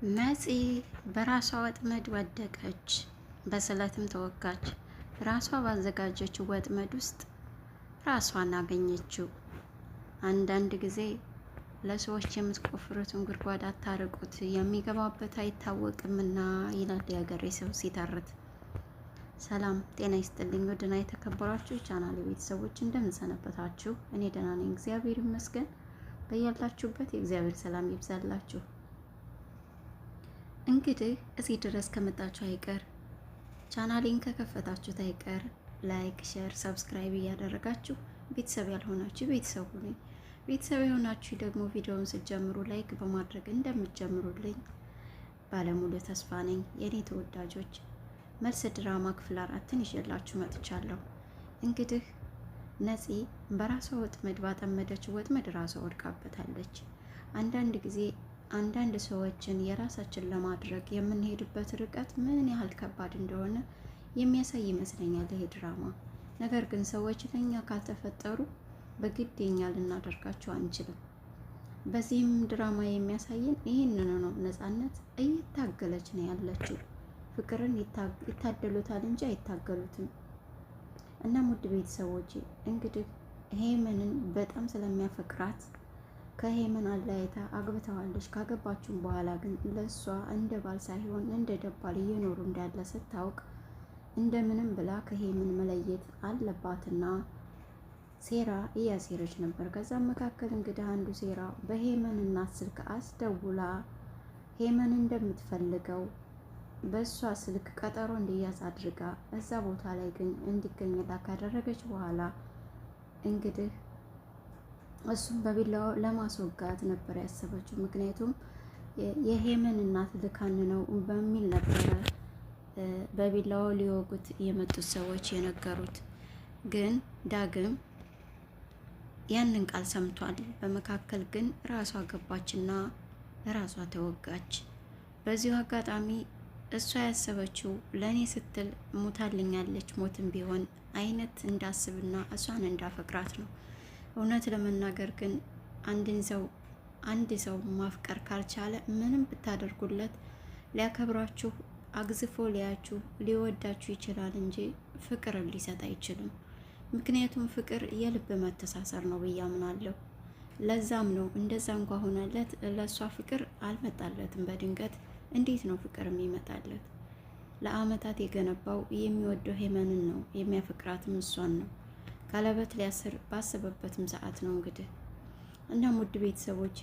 መፂ በራሷ ወጥመድ ወደቀች፣ በስለትም ተወጋች። ራሷ ባዘጋጀችው ወጥመድ ውስጥ ራሷን አገኘችው። አንዳንድ ጊዜ ለሰዎች የምትቆፍሩትን ጉድጓድ አታርቁት፣ የሚገባበት አይታወቅምና ይላል የሀገሬ ሰው ሲተርት። ሰላም ጤና ይስጥልኝ ውድና የተከበራችሁ ቻናል ቤተሰቦች እንደምን ሰነበታችሁ? እኔ ደህና ነኝ፣ እግዚአብሔር ይመስገን። በያላችሁበት የእግዚአብሔር ሰላም ይብዛላችሁ። እንግዲህ እዚህ ድረስ ከመጣችሁ አይቀር ቻናሌን ከከፈታችሁት አይቀር ላይክ፣ ሼር፣ ሰብስክራይብ እያደረጋችሁ ቤተሰብ ያልሆናችሁ ቤተሰብ ሁኑኝ። ቤተሰብ የሆናችሁ ደግሞ ቪዲዮውን ስትጀምሩ ላይክ በማድረግ እንደምትጀምሩልኝ ባለሙሉ ተስፋ ነኝ። የኔ ተወዳጆች መልስ ድራማ ክፍል 4ን ይዤላችሁ መጥቻለሁ። እንግዲህ ነፂ በራሷ ወጥመድ ባጠመደችው ወጥመድ ራሷ ወድቃበታለች። አንዳንድ ጊዜ አንዳንድ ሰዎችን የራሳችን ለማድረግ የምንሄድበት ርቀት ምን ያህል ከባድ እንደሆነ የሚያሳይ ይመስለኛል ይሄ ድራማ። ነገር ግን ሰዎች ለኛ ካልተፈጠሩ በግድ የኛ ልናደርጋቸው አንችልም። በዚህም ድራማ የሚያሳየን ይህንን ነው። ነፃነት እየታገለች ነው ያለችው። ፍቅርን ይታደሉታል እንጂ አይታገሉትም። እና ውድ ቤተሰቦች እንግዲህ ሄመንን በጣም ስለሚያፈቅራት ከሄመን አለያይታ አግብተዋለች። ካገባችሁም በኋላ ግን ለእሷ እንደ ባል ሳይሆን እንደ ደባል እየኖሩ እንዳለ ስታውቅ እንደምንም ብላ ከሄመን መለየት አለባትና ሴራ እያሴረች ነበር። ከዛም መካከል እንግዲህ አንዱ ሴራ በሄመን እናት ስልክ አስደውላ ሄመን እንደምትፈልገው በእሷ ስልክ ቀጠሮ እንዲያዝ አድርጋ እዛ ቦታ ላይ ግን እንዲገኝላ ካደረገች በኋላ እንግዲህ እሱም በቢላው ለማስወጋት ነበር ያሰበችው። ምክንያቱም የሄመን እናት ልካን ነው በሚል ነበረ በቢላው ሊወጉት የመጡት ሰዎች የነገሩት። ግን ዳግም ያንን ቃል ሰምቷል። በመካከል ግን ራሷ ገባችና ራሷ ተወጋች። በዚሁ አጋጣሚ እሷ ያሰበችው ለእኔ ስትል ሞታልኛለች፣ ሞትም ቢሆን አይነት እንዳስብና እሷን እንዳፈቅራት ነው። እውነት ለመናገር ግን አንድ ሰው ማፍቀር ካልቻለ ምንም ብታደርጉለት ሊያከብራችሁ፣ አግዝፎ ሊያችሁ፣ ሊወዳችሁ ይችላል እንጂ ፍቅርን ሊሰጥ አይችልም። ምክንያቱም ፍቅር የልብ መተሳሰር ነው ብዬ አምናለሁ። ለዛም ነው እንደዛ እንኳ ሆነለት ለእሷ ፍቅር አልመጣለትም በድንገት። እንዴት ነው ፍቅር የሚመጣለት? ለአመታት የገነባው የሚወደው ሄመንን ነው፣ የሚያፈቅራትም እሷን ነው። ቀለበት ሊያስር ባሰበበትም ሰዓት ነው እንግዲህ። እናም ውድ ቤተሰቦቼ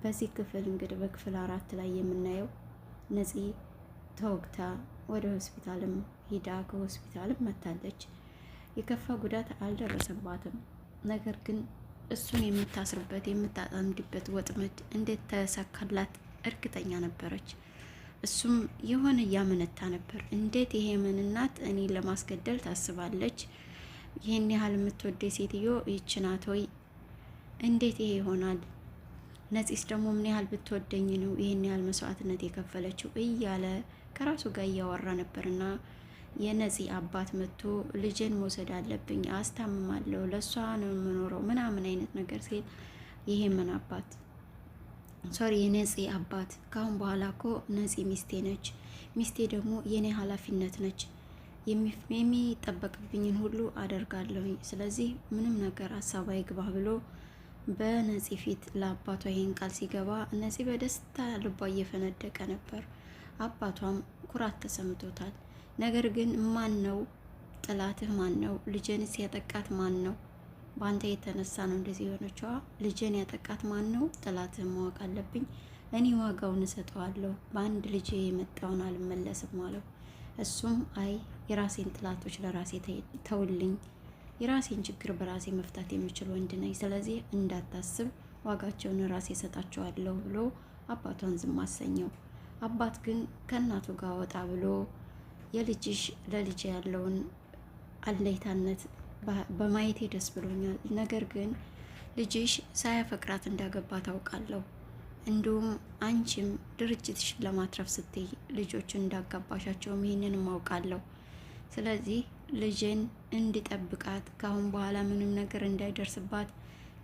በዚህ ክፍል እንግዲህ በክፍል 4 ላይ የምናየው ነፂ ተወግታ ወደ ሆስፒታልም ሂዳ ከሆስፒታልም መታለች። የከፋ ጉዳት አልደረሰባትም። ነገር ግን እሱን የምታስርበት የምታጠምድበት ወጥመድ እንዴት ተሳካላት እርግጠኛ ነበረች። እሱም የሆነ እያመነታ ነበር። እንዴት የሄመን እናት እኔን ለማስገደል ታስባለች? ይህን ያህል የምትወደ ሴትዮ ይህች ናት ወይ? እንዴት ይሄ ይሆናል? ነፂስ ደግሞ ምን ያህል ብትወደኝ ነው ይህን ያህል መስዋዕትነት የከፈለችው? እያለ ከራሱ ጋር እያወራ ነበርና የነፂ አባት መጥቶ ልጄን መውሰድ አለብኝ፣ አስታምማለሁ፣ ለእሷ ነው የምኖረው ምናምን አይነት ነገር ሲል የሄመን አባት የነፂ አባት ካሁን በኋላ እኮ ነፂ ሚስቴ ነች፣ ሚስቴ ደግሞ የኔ ኃላፊነት ነች፣ የሚጠበቅብኝን ሁሉ አደርጋለሁኝ፣ ስለዚህ ምንም ነገር ሀሳብ አይግባ ብሎ በነፂ ፊት ለአባቷ ይሄን ቃል ሲገባ ነፂ በደስታ ልቧ እየፈነደቀ ነበር። አባቷም ኩራት ተሰምቶታል። ነገር ግን ማን ነው ጥላትህ? ማን ነው ልጄንስ ያጠቃት? ማን ነው? በአንተ የተነሳ ነው እንደዚህ የሆነችዋ። ልጄን ያጠቃት ማን ነው? ጥላትህ ማወቅ አለብኝ። እኔ ዋጋውን እሰጠዋለሁ። በአንድ ልጄ የመጣውን አልመለስም አለው። እሱም አይ የራሴን ጥላቶች ለራሴ ተውልኝ፣ የራሴን ችግር በራሴ መፍታት የምችል ወንድ ነኝ፣ ስለዚህ እንዳታስብ፣ ዋጋቸውን ራሴ እሰጣቸዋለሁ ብሎ አባቷን ዝም አሰኘው። አባት ግን ከእናቱ ጋር ወጣ ብሎ የልጅሽ ለልጅ ያለውን አለይታነት በማየቴ ደስ ብሎኛል፣ ነገር ግን ልጅሽ ሳያፈቅራት እንዳገባ ታውቃለሁ፣ እንዲሁም አንቺም ድርጅትሽን ለማትረፍ ስትይ ልጆችን እንዳጋባሻቸውም ይህንንም አውቃለሁ። ስለዚህ ልጅን እንዲጠብቃት ካሁን በኋላ ምንም ነገር እንዳይደርስባት፣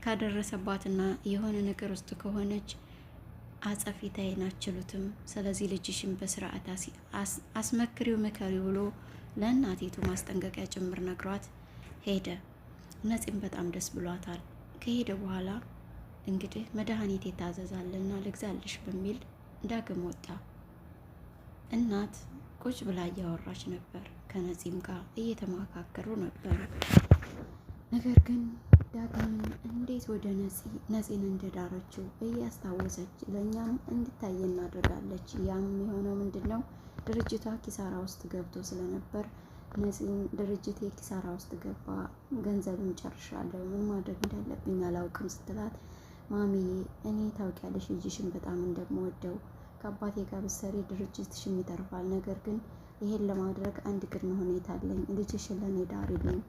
ካደረሰባትና የሆነ ነገር ውስጥ ከሆነች አጸፊታዬን አችሉትም። ስለዚህ ልጅሽን በስርዓት አስመክሪው ምከሪው ብሎ ለእናቲቱ ማስጠንቀቂያ ጭምር ነግሯት ሄደ። ነፂም በጣም ደስ ብሏታል። ከሄደ በኋላ እንግዲህ መድኃኒት የታዘዛልና ልግዛልሽ በሚል ዳግም ወጣ። እናት ቁጭ ብላ እያወራች ነበር። ከነፂም ጋር እየተመካከሩ ነበር። ነገር ግን ዳግም እንዴት ወደ ነፂን እንደዳረችው እያስታወሰች ለእኛም እንድታይ እናደርጋለች። ያም የሆነው ምንድን ነው? ድርጅቷ ኪሳራ ውስጥ ገብቶ ስለነበር ነፂን ድርጅት የኪሳራ ውስጥ ገባ፣ ገንዘብም ጨርሻለሁ፣ ምን ማድረግ እንዳለብኝ አላውቅም ስትላት፣ ማሚዬ እኔ ታውቂያለሽ ልጅሽን በጣም እንደምወደው ከአባቴ ጋር ብትሰሪ ድርጅትሽም ይተርፋል። ነገር ግን ይሄን ለማድረግ አንድ ቅድመ ሁኔታ አለኝ። ልጅሽን ለእኔ ዳሪልኝ፣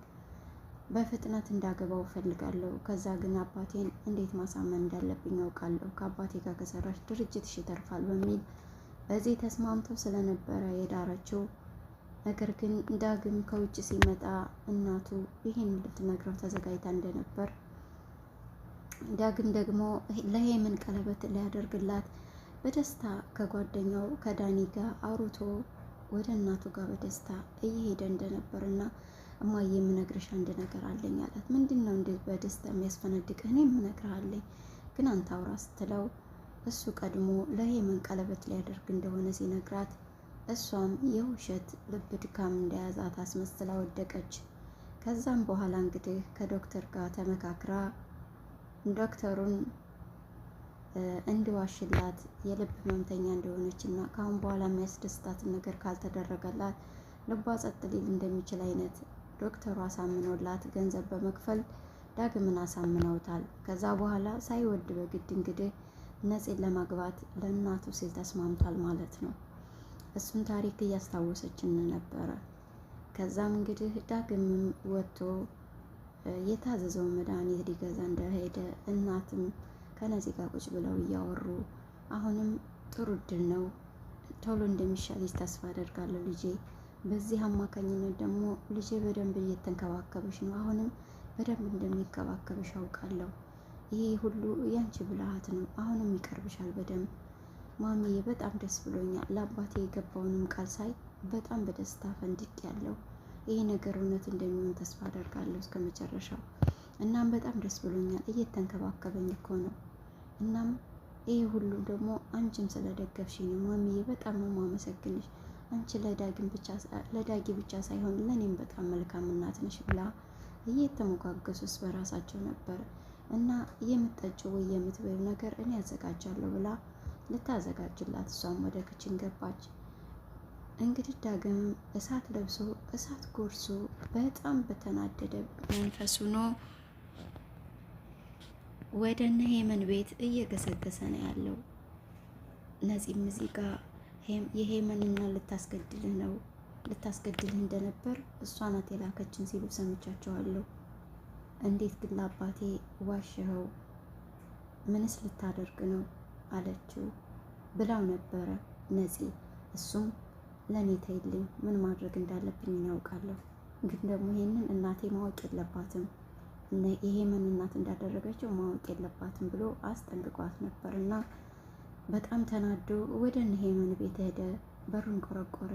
በፍጥነት እንዳገባው እፈልጋለሁ። ከዛ ግን አባቴን እንዴት ማሳመን እንዳለብኝ ያውቃለሁ። ከአባቴ ጋር ከሰራሽ ድርጅትሽ ይተርፋል በሚል በዚህ ተስማምተው ስለነበረ የዳረችው። ነገር ግን ዳግም ከውጭ ሲመጣ እናቱ ይህን ልትነግረው ተዘጋጅታ እንደነበር፣ ዳግም ደግሞ ለሄምን ቀለበት ሊያደርግላት በደስታ ከጓደኛው ከዳኒ ጋር አውርቶ ወደ እናቱ ጋር በደስታ እየሄደ እንደነበር እና እማዬ የምነግርሽ አንድ ነገር አለኝ አላት። ምንድን ነው እንዴት በደስታ የሚያስፈነድቅህ? እኔ የምነግርህ ግን አንተ አውራ ስትለው እሱ ቀድሞ ለሄመን ቀለበት ሊያደርግ እንደሆነ ሲነግራት እሷም የውሸት ልብ ድካም እንደያዛት አስመስላ ወደቀች። ከዛም በኋላ እንግዲህ ከዶክተር ጋር ተመካክራ ዶክተሩን እንዲዋሽላት የልብ ህመምተኛ እንደሆነች እና ከአሁን በኋላ የሚያስደስታትን ነገር ካልተደረገላት ልቧ ጸጥ ሊል እንደሚችል አይነት ዶክተሩ አሳምኖላት ገንዘብ በመክፈል ዳግምን አሳምነውታል። ከዛ በኋላ ሳይወድ በግድ እንግዲህ ነፂን ለማግባት ለእናቱ ሲል ተስማምቷል ማለት ነው። እሱን ታሪክ እያስታወሰችን ነበረ። ከዛም እንግዲህ ዳግምም ወጥቶ የታዘዘውን መድኃኒት ሊገዛ እንደሄደ እናትም ከነፂ ጋር ቁጭ ብለው እያወሩ አሁንም ጥሩ እድል ነው፣ ቶሎ እንደሚሻልሽ ተስፋ አደርጋለሁ ልጄ። በዚህ አማካኝነት ደግሞ ልጄ በደንብ እየተንከባከበሽ ነው፣ አሁንም በደንብ እንደሚከባከበሽ አውቃለሁ። ይሄ ሁሉ ያንቺ ብልሃት ነው፣ አሁንም ይቀርብሻል በደንብ። ማሚዬ በጣም ደስ ብሎኛል፣ ለአባቴ የገባውንም ቃል ሳይ በጣም በደስታ ፈንድቅ ያለው ይሄ ነገር እውነት እንደሚሆን ተስፋ አደርጋለሁ እስከ መጨረሻው። እናም በጣም ደስ ብሎኛል፣ እየተንከባከበኝ እኮ ነው። እናም ይሄ ሁሉ ደግሞ አንቺም ስለደገፍሽኝ ነው ማሚዬ፣ በጣም ነው የማመሰግንሽ። አንቺ ለዳጊ ብቻ ሳይሆን ለእኔም በጣም መልካም እናት ነሽ ብላ እየተሞጋገሱስ በራሳቸው ነበር። እና የምትጠጪው ወይ የምትበይው ነገር እኔ ያዘጋጃለሁ ብላ ልታዘጋጅላት እሷም ወደ ክችን ገባች። እንግዲህ ዳግም እሳት ለብሶ እሳት ጎርሶ በጣም በተናደደ መንፈሱ ነው ወደ እነ ሄመን ቤት እየገሰገሰ ነው ያለው። ነፂም እዚህ ጋር የሄመንና ልታስገድልህ እንደነበር እሷ ናት የላከችን ሲሉ ሰምቻቸዋለሁ። እንዴት ግን ለአባቴ ዋሸኸው? ምንስ ልታደርግ ነው አለችው ብላው ነበረ ነፂ። እሱም ለእኔ ተይልኝ፣ ምን ማድረግ እንዳለብኝ ያውቃለሁ፣ ግን ደግሞ ይሄንን እናቴ ማወቅ የለባትም፣ የሄመን እናት እንዳደረገችው ማወቅ የለባትም ብሎ አስጠንቅቋት ነበር። እና በጣም ተናዶ ወደ ሄመን ቤት ሄደ። በሩን ቆረቆረ።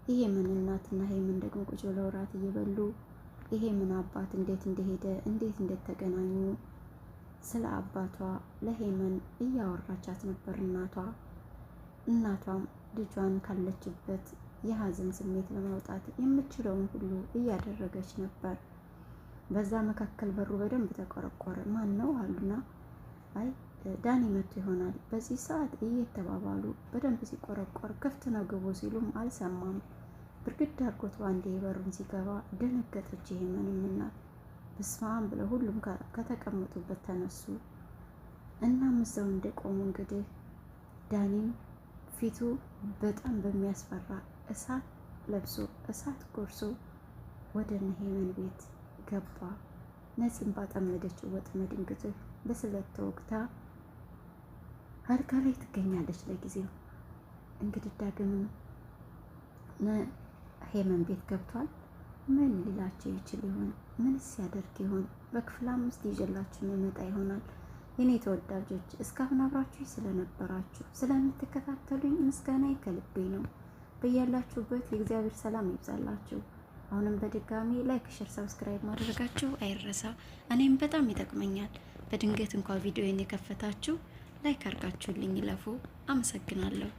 የሄመን እናትና ሄመን ደግሞ ቁጭ ብለው እራት እየበሉ የሄመን አባት እንዴት እንደሄደ እንዴት እንደተገናኙ ስለ አባቷ ለሄመን እያወራቻት ነበር እናቷም ልጇን ካለችበት የሀዘን ስሜት ለማውጣት የምችለውን ሁሉ እያደረገች ነበር። በዛ መካከል በሩ በደንብ ተቆረቆረ። ማን ነው አሉና፣ አይ ዳኒ መጥቶ ይሆናል በዚህ ሰዓት እየተባባሉ በደንብ ሲቆረቆር ክፍት ነው ግቡ ሲሉም አልሰማም። ብርግድ አድርጎት ባንዴ በሩን ሲገባ ደነገጠች። የሄመንም እናት በስማም ብለው ሁሉም ከተቀመጡበት ተነሱ። እናም እዛው እንደቆሙ እንግዲህ ዳኒም ፊቱ በጣም በሚያስፈራ እሳት ለብሶ እሳት ጎርሶ ወደ እነ ሄመን ቤት ገባ። ነፂን ባጠመደችው ወጥመድ እንግዲህ በስለት ተወግታ አልጋ ላይ ትገኛለች። ለጊዜው እንግዲህ ዳግምም ሄመን ቤት ገብቷል። ምን ሊላቸው ይችል ይሆን? ምንስ ያደርግ ይሆን? በክፍል 5 ይዤላችሁ የሚመጣ ይሆናል። የኔ ተወዳጆች እስካሁን አብራችሁ ስለነበራችሁ ስለምትከታተሉኝ ምስጋናዬ ከልቤ ነው። በያላችሁበት የእግዚአብሔር ሰላም ይብዛላችሁ። አሁንም በድጋሚ ላይክ፣ ሼር፣ ሰብስክራይብ ማድረጋችሁ አይረሳ። እኔም በጣም ይጠቅመኛል። በድንገት እንኳን ቪዲዮን የከፈታችሁ ላይክ አድርጋችሁልኝ ይለፉ። አመሰግናለሁ።